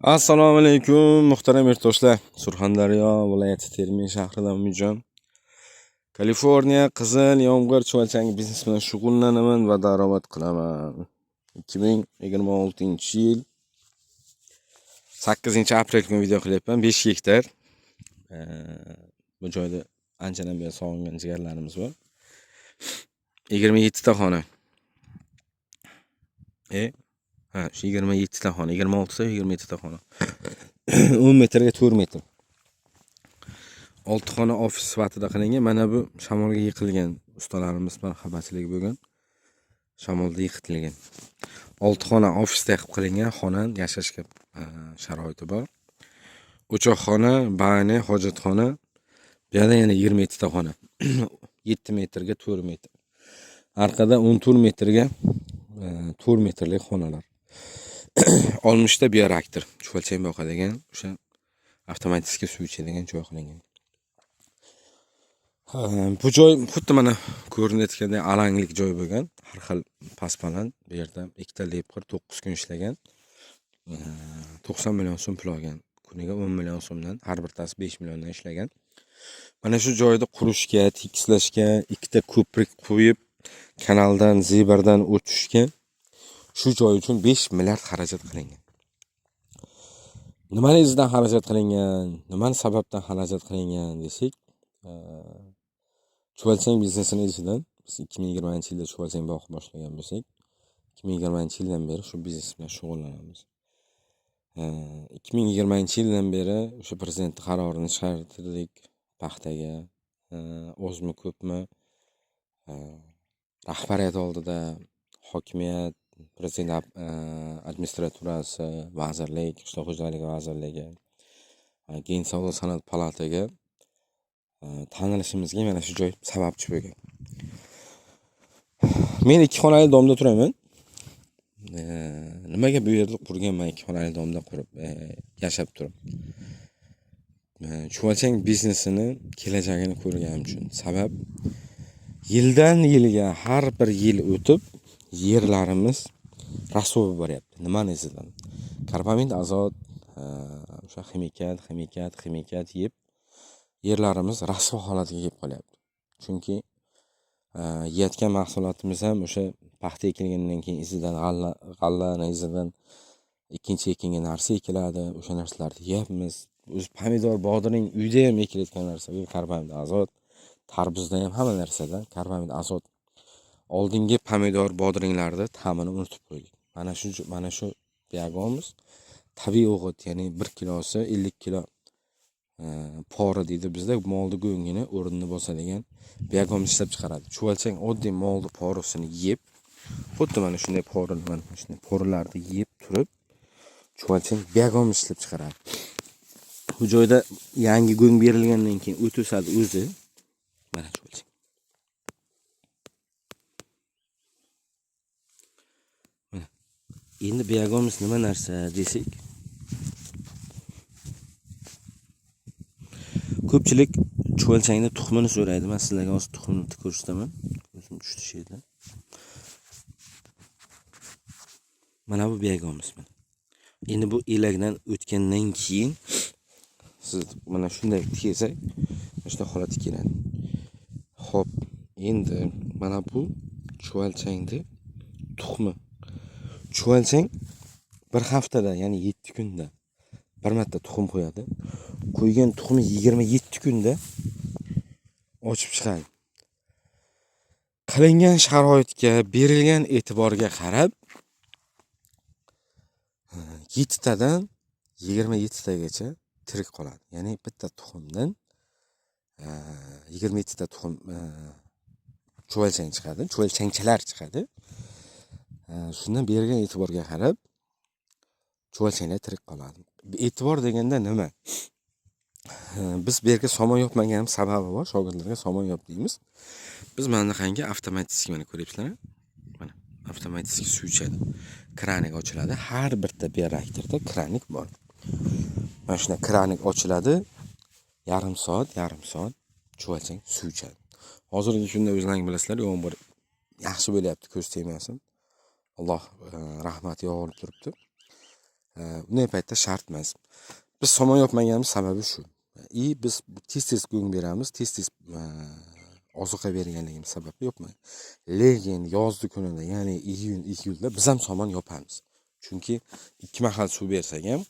Assalomu alaykum muhtaram yurtdoshlar. Surxondaryo viloyati Termiz shahridan Umidjon. Kaliforniya qizil yomg'ir chuvalchang biznes bilan shug'ullanaman va daromad qilaman. 2026-yil 8-aprel kuni video qilyapman. 5 gektar. Bu joyda anchadan beri sog'ingan jigarlarimiz bor. 27 ta xona. Shu 27 ta xona, 26 ta, 27 ta xona. 10 metrga 4 metr. 6 xona ofis sifatida qilingan. Mana bu shamolga yiqilgan ustalarimiz marhamatchiligi bo'lgan. Shamolda yiqitilgan. 6 xona ofisda qilib qilingan, xona yashashga sharoiti bor. O'choqxona, bani, hojatxona. Bu yerda yana 27 ta xona. 7 metrga 4 metr. Orqada 14 metrga 4 metrlik xonalar. 60 ta bioreaktor, chuvalchang boqadigan, o'sha avtomatik suv ichadigan joy qilingan. Bu joy xuddi mana ko'rinayotgandek alanglik joy bo'lgan. Har xil pasbaland. Bu yerda ikkita lepqir 9 kun ishlagan. 90 million so'm pul olgan. Kuniga 10 million so'mdan, har birtasi 5 milliondan ishlagan. Mana shu joyda qurishga, tekislashga, ikkita ko'prik qo'yib, kanaldan, zebardan o'tishga shu joy uchun 5 milliard xarajat qilingan. Nima izidan xarajat qilingan, nima sababdan xarajat qilingan desak, chuvalchang biznesini ichidan biz 2020-yilda chuvalchang boqib boshlagan bo'lsak, 2020-yildan beri shu biznes bilan shug'ullanamiz. 2020-yildan beri o'sha prezident qarorini chiqardik paxtaga. Ozmi ko'pmi rahbariyat oldida hokimiyat, prezident administraturasi, vazirlik, qishloq xo'jaligi vazirligi, Gen sog'liq san'at palataga tanilishimizga mana shu joy sababchi bo'lgan. Men 2 xonali domda turaman. Nimaga bu yerda qurganman, 2 xonali domda qurib yashab turib? Chuvalchang biznesini kelajagini ko'rganim uchun. Sabab yildan yilga har bir yil o'tib yerlarimiz rasvo bo'lyapti. Nima izidan? Karbamid azot, o'sha ximikat yeb yerlarimiz rasvo holatiga kelib qolyapti. Chunki yeyotgan mahsulotimiz ham o'sha paxta ekilgandan keyin izidan g'allani izidan ikkinchi ekinga narsa ekiladi. O'sha narsalarni yeyapmiz. O'z pomidor, bodring uyda ham ekilayotgan narsaga karbamid azot, tarvuzda ham hamma narsada karbamid azot. Oldingi pomidor, bodringlarda ta'mini unutib qo'ydik. Mana shu diagnoz tabiiy o'g'it, ya'ni 1 kilosi 50 kilo pora deydi bizda, molni go'ngini o'rnini bosadigan diagnoz ishlab chiqaradi. Chuvalchang oddiy molni porosini yeb, xuddi mana shunday poralarni yeb turib, chuvalchang diagnoz ishlab chiqaradi. Bu joyda yangi go'ng berilgandan keyin o't o'sadi o'zi. Mana chuvalchang. Endi biogomuz nima narsa desak, ko'pchilik chuvalchangni tuxumini so'raydi. Men sizlarga hozir tuxumni ko'rsataman. Ko'zim tushdi şeyda. Mana bu biogomuz. Endi bu elakdan o'tgandan keyin siz mana shunday tiksak, shunday holatga keladi. Xo'p, endi mana bu chuvalchangni tuxumi. Chuvalchang bir haftada, ya'ni 7 kunda bir marta tuxum qo'yadi. Qo'ygan tuxumi 27 kunda ochib chiqadi. Qilingan sharoitga, berilgan e'tiborga qarab 7 tadan 27 tagacha tirik qoladi. Ya'ni bitta tuxumdan 27 ta tuxum chuvalchang chiqadi, chuvalchangchalar chiqadi. Shundan berilgan e'tiborga qarab chuvalchanglar tirik qoladi. E'tibor deganda nima? Biz bu yerga somon yopmagan sababi bor. Shogirdlarga somon yop deymiz. Biz mana qancha avtomatik mana ko'ryapsizlar. Mana avtomatik suv ichadi. Kranik ochiladi. Har bitta bioreaktorda kranik bor. Mana shuna kranik ochiladi. Yarim soat chuvalchang suv ichadi. Hozirgi kunda o'zlaringiz bilasizlar, yomg'ir yaxshi bo'lyapti, ko'z tegmasin. Alloh rahmati yog'ilib turibdi. Unday paytda shart emas. Biz somon yopmaganimiz sababi shu. Biz tez go'ng beramiz, tez ozuqa berganligimiz sababi yopmaydi. Lekin yozgi kunida, ya'ni iyulda biz ham somon yopamiz. Chunki 2 mahal suv bersak ham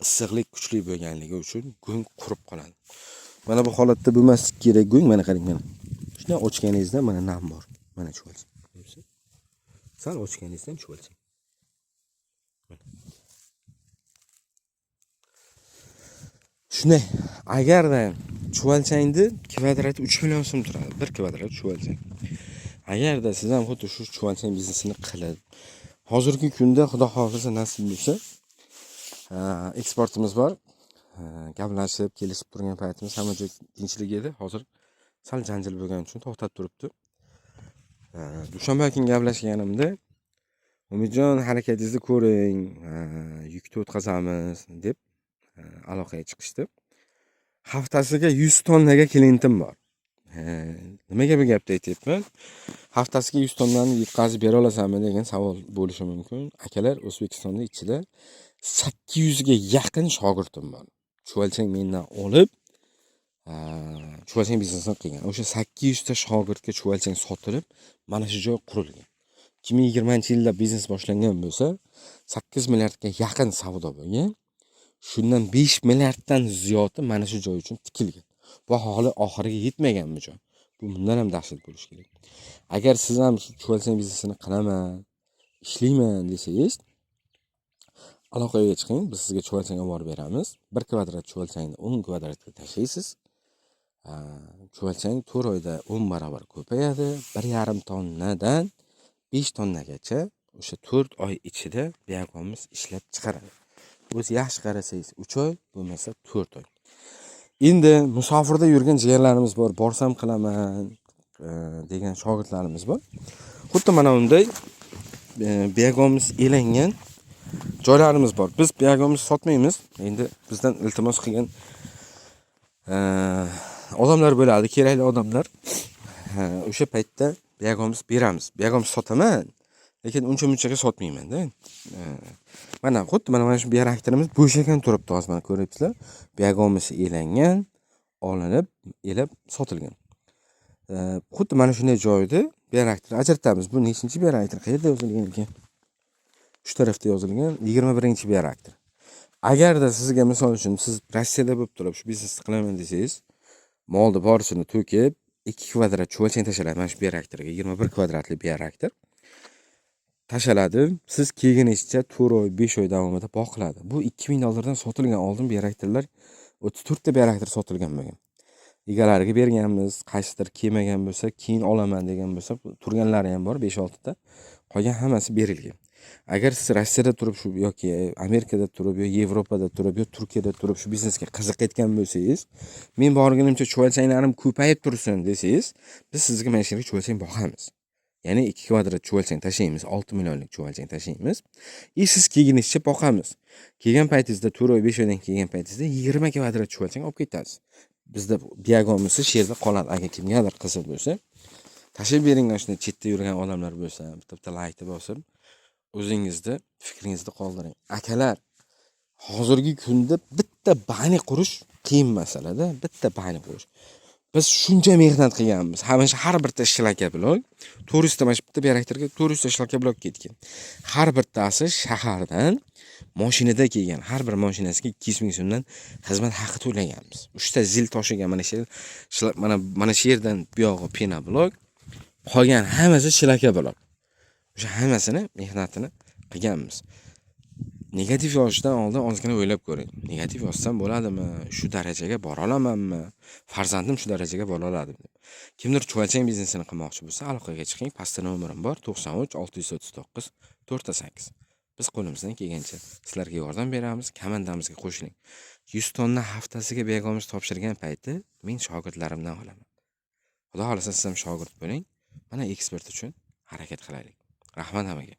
issiqlik kuchli bo'lganligi uchun go'ng qurib qoladi. Mana bu holatda bo'lmaslik kerak go'ng. Mana qarang, mana. Shunday ochganingizda mana nam bor. Mana chuvalchang. Sal ochganingizda ham chuvalchang. Shunday, agarda chuvalchangni kvadrati 3 million so'm turadi. 1 kvadrat chuvalchang. Agarda siz ham xuddi shu chuvalchang biznesini qilib, hozirgi kunda xudo xohlasa nasib bo'lsa, eksportimiz bor. Gaplashib, kelishib turgan paytimiz hamma joy tinchlik edi. Hozir sal janjal bo'lgani uchun to'xtab turibdi. Dushanba kuni gaplashganimda, "Umidjon, harakatingizni ko'ring, yukni o'tkazamiz" deb aloqaga chiqishdi. Haftasiga 100 tonnaga klientim bor. Nimaga bu gapni aytyapman? Haftasiga 100 tonnani yetkazib bera olasanmi degan savol bo'lishi mumkin. Akalar, O'zbekistonda ichida 800 ga yaqin shogirdim bor. Chuvalchang mendan olib, chuvalchang biznesini qilgan. O'sha 800 ta shogirdga chuvalchang sotilib, mana shu joy qurilgan. 2020-yilda biznes boshlangan bo'lsa, 8 milliardga yaqin savdo bo'lgan. Shundan 5 milliarddan ziyodi mana shu joy uchun tikilgan. Bu hali oxiriga yetmagan bu joy. Bu bundan ham dahshat bo'lishi kerak. Agar siz ham chuvalchang biznesini qilaman, ishlayman desangiz, aloqaga chiqing, biz sizga chuvalchang olib beramiz. 1 kvadrat chuvalchangni 10 kvadratga tashlaysiz. Chuvalchang 4 oyda 10 barobar ko'payadi. 1,5 tonnadan 5 tonnagacha o'sha 4 oy ichida buyog'imiz ishlab chiqaradi. O'zi yaxshi qarasangiz 3 oy, bo'lmasa 4 oy. Endi musofirda yurgan jigarlarimiz bor, borsam qilaman degan shogirdlarimiz bor. Xuddi mana unday buyog'imiz elangan joylarimiz bor. Biz buyog'imiz sotmaymiz. Endi bizdan iltimos qilgan odamlar bo'ladi, kerakli odamlar. O'sha paytda buyog'imiz beramiz. Buyog'imiz sotaman, lekin uncha-munchaga sotmayman-da. Mana xuddi mana shu buyog'imiz bo'shagan turibdi, hozir mana ko'ryapsizlar. Buyog'imiz elangan, olinib, elib sotilgan. Xuddi mana shunday joyda buyog'ni ajratamiz. Bu nechinchi buyog'dir? Qayerda yozilgan ekan? Shu tarafda yozilgan 21-buyog'dir. Agarda sizga misol uchun siz Rossiyada bo'lib turib shu biznesni qilaman desangiz, molni borisini to'kib 2 kvadrat chuvalchang tashaladi. Mana shu buyog'dirga 21 kvadratli buyog'dir. Tashaladi. Siz kelganingizcha 4 oy, 5 oy davomida boqiladi. Bu 2000 dollardan sotilgan oldin buyog'dirlar 34 ta buyog'dir sotilgan bo'lgan. Egalariga berganmiz, qaysidir kelmagan bo'lsa, keyin olaman degan bo'lsa, turganlari ham bor 5-6 ta. Qolgan hammasi berilgan. Agar siz Rossiyada turib shu yoki Amerikada turib, yoki Yevropada turib, yoki Turkiyada turib shu biznesga qiziqayotgan bo'lsangiz, men borganimcha chuvalchanglarim ko'payib tursin desangiz, biz sizga mana shu yerga chuvalchang boqamiz. Ya'ni 2 kvadrat chuvalchang tashlaymiz, 6 millionlik chuvalchang tashlaymiz. Siz kelganingizcha boqamiz. Kelgan paytingizda 4 oy, 5 oydan kelgan paytingizda 20 kvadrat chuvalchang olib ketasiz. Bizda buyog'imiz shu yerda qoladi. Agar kimgadir qiziq bo'lsa, tashib bering, shunday chetda yurgan odamlar bo'lsa, bitta laykni bosib, o'zingizni fikringizni qoldiring. Akalar, hozirgi kunda bitta bani qurish qiyin masalada, bitta bani qurish. Biz shuncha mehnat qilganmiz. Har bir shlaka blok 400 ta mana shu bitta buyog'dirga 400 ta shlaka blok ketgan. Har bittasi shahardan mashinada kelgan. Har bir mashinasiga 200 ming so'mdan xizmat haqi to'laganmiz. 3 ta zil toshigan mana shu yerdan bu yog'i pena blok, qolgan hammasi shlaka blok. O'sha hammasini mehnatini qilganmiz. Negativ yozishdan oldin ozgina o'ylab ko'ring. Negativ yozsam bo'ladimi? Shu darajaga bora olamanmi? Farzandim shu darajaga bora oladimi deb. Kimdir chuvalchang biznesini qilmoqchi bo'lsa, aloqaga chiqing. Pastda nomerim bor: 93 639 408. Biz qo'limizdan kelgancha sizlarga yordam beramiz. Komandamizga qo'shiling. 100 tonna haftasiga buyog'imiz topshirgan payti men shogirdlarimdan olaman. Xudo xolasa siz ham shogird bo'ling. Mana ekspert uchun harakat qilaylik. Rahmat hammaga.